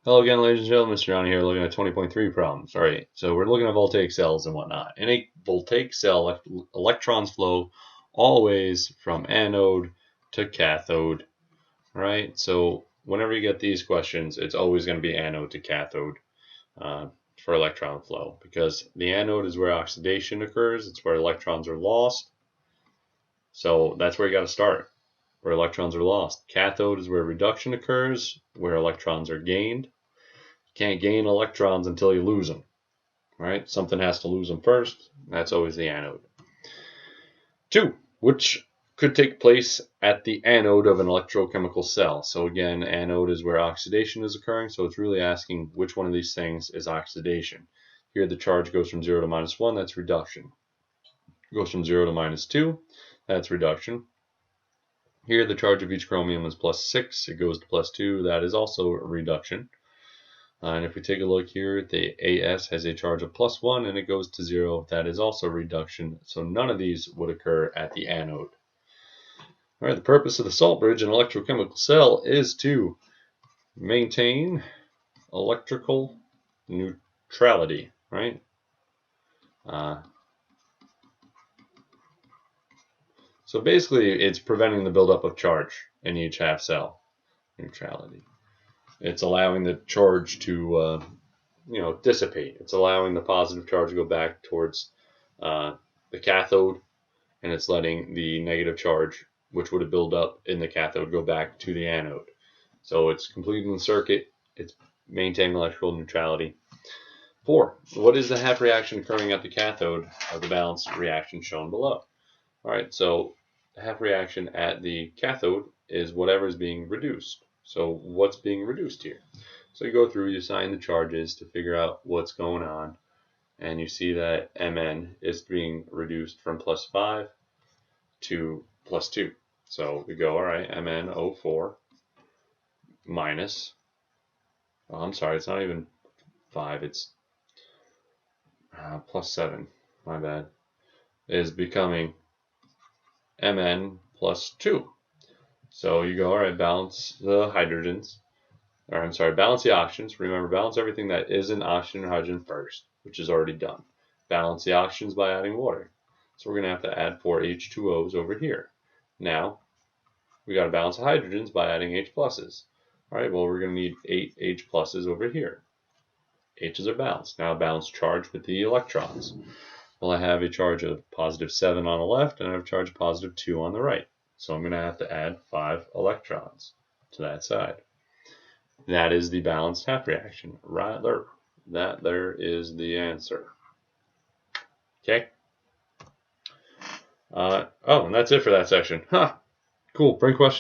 Hello again, ladies and gentlemen. Mr. Johnny here, looking at 20.3 problems. All right, so we're looking at voltaic cells and whatnot. In a voltaic cell, electrons flow always from anode to cathode. All right, so whenever you get these questions, it's always going to be anode to cathode for electron flow, because the anode is where oxidation occurs. It's where electrons are lost. So that's where you got to start, where electrons are lost. Cathode is where reduction occurs, where electrons are gained. Can't gain electrons until you lose them, right? Something has to lose them first. That's always the anode. 2, which could take place at the anode of an electrochemical cell. So again, anode is where oxidation is occurring, so it's really asking which one of these things is oxidation. Here the charge goes from 0 to -1, that's reduction. It goes from 0 to -2, that's reduction. Here the charge of each chromium is +6, it goes to +2, that is also a reduction. And if we take a look here, the AS has a charge of +1 and it goes to 0. That is also reduction. So none of these would occur at the anode. All right, the purpose of the salt bridge in an electrochemical cell is to maintain electrical neutrality, right? So basically, it's preventing the buildup of charge in each half cell. Neutrality. It's allowing the charge to dissipate. It's allowing the positive charge to go back towards the cathode, and it's letting the negative charge, which would have built up in the cathode, go back to the anode. So it's completing the circuit. It's maintaining electrical neutrality. 4, what is the half reaction occurring at the cathode of the balanced reaction shown below? All right, so the half reaction at the cathode is whatever is being reduced. So what's being reduced here? So you go through, you assign the charges to figure out what's going on, and you see that Mn is being reduced from +5 to +2. So we go, all right, MnO4 minus, oh, I'm sorry, it's not even 5, it's +7, my bad, is becoming Mn +2. So you go, all right, balance the hydrogens, or I'm sorry, balance the oxygens. Remember, balance everything that isn't oxygen or hydrogen first, which is already done. Balance the oxygens by adding water. So we're going to have to add 4 H2Os over here. Now, we got to balance the hydrogens by adding H pluses. All right, well, we're going to need 8 H pluses over here. H's are balanced. Now balance charge with the electrons. Well, I have a charge of +7 on the left, and I have a charge of +2 on the right. So I'm going to have to add 5 electrons to that side. That is the balanced half reaction right there. That there is the answer. Okay. Oh, and that's it for that section. Huh. Cool. Bring questions.